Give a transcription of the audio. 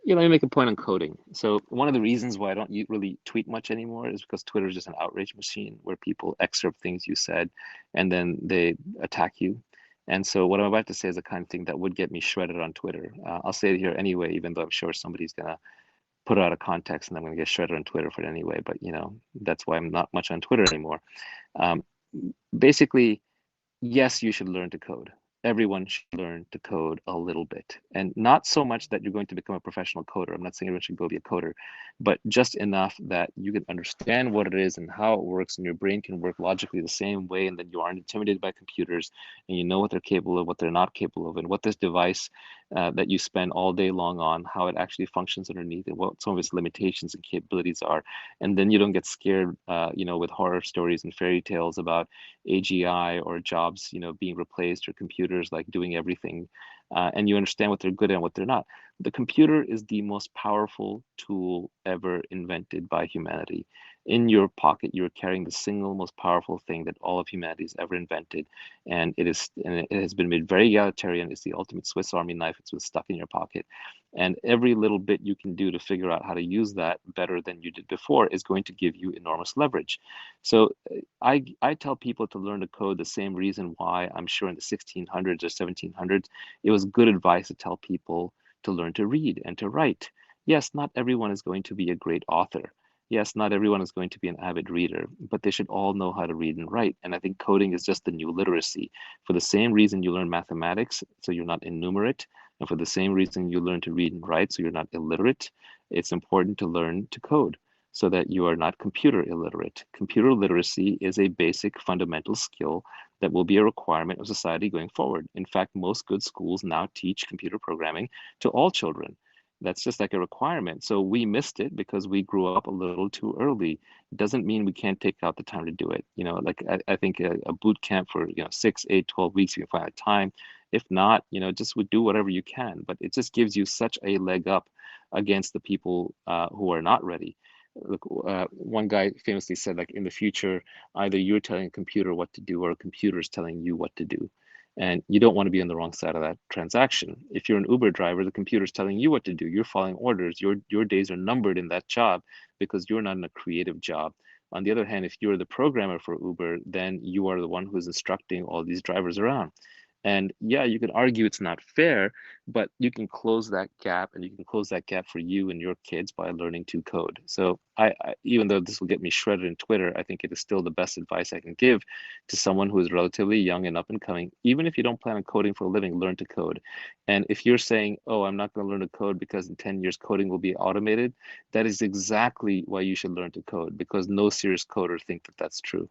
Yeah, let me make a point on coding. So one of the reasons why I don't really tweet much anymore is because Twitter is just an outrage machine where people excerpt things you said and then they attack you. And so what I'm about to say is the kind of thing that would get me shredded on Twitter. I'll say it here anyway, even though I'm sure somebody's gonna put it out of context and I'm gonna get shredded on Twitter for it anyway. But that's why I'm not much on Twitter anymore. Um, Basically, yes, you should learn to code. Everyone should learn to code a little bit. And not so much that you're going to become a professional coder. I'm not saying everyone should go be a coder, but just enough that you can understand what it is and how it works, and your brain can work logically the same way, and then you aren't intimidated by computers, and you know what they're capable of, what they're not capable of, and what this device that you spend all day long on, how it actually functions underneath, and what some of its limitations and capabilities are. And then you don't get scared, with horror stories and fairy tales about AGI or jobs, being replaced, or computers like doing everything, and you understand what they're good at and what they're not. The computer is the most powerful tool ever invented by humanity. In your pocket, you're carrying the single most powerful thing that all of humanity has ever invented, and it has been made very egalitarian. It's the ultimate Swiss Army knife. It's been stuck in your pocket, and every little bit you can do to figure out how to use that better than you did before is going to give you enormous leverage. So I tell people to learn to code the same reason why I'm sure in the 1600s or 1700s, it was good advice to tell people to learn to read and to write. Yes, not everyone is going to be a great author. Yes, not everyone is going to be an avid reader, but they should all know how to read and write. And I think coding is just the new literacy. For the same reason you learn mathematics, so you're not innumerate, and for the same reason you learn to read and write, so you're not illiterate, it's important to learn to code so that you are not computer illiterate. Computer literacy is a basic fundamental skill that will be a requirement of society going forward. In fact, most good schools now teach computer programming to all children. That's just like a requirement. So we missed it because we grew up a little too early. It doesn't mean we can't take out the time to do it. Like I think a boot camp for 6, 8, 12 weeks, you can find a time. If not, just would do whatever you can. But it just gives you such a leg up against the people who are not ready. Look, one guy famously said, like, in the future, either you're telling a computer what to do or a computer is telling you what to do. And you don't want to be on the wrong side of that transaction. If you're an Uber driver, the computer's telling you what to do. You're following orders. Your days are numbered in that job because you're not in a creative job. On the other hand, if you're the programmer for Uber, then you are the one who's instructing all these drivers around. And yeah, you can argue it's not fair, but you can close that gap, and you can close that gap for you and your kids by learning to code. So even though this will get me shredded in Twitter, I think it is still the best advice I can give to someone who is relatively young and up and coming. Even if you don't plan on coding for a living, learn to code. And if you're saying, oh, I'm not going to learn to code because in 10 years coding will be automated, that is exactly why you should learn to code, because no serious coder think that that's true.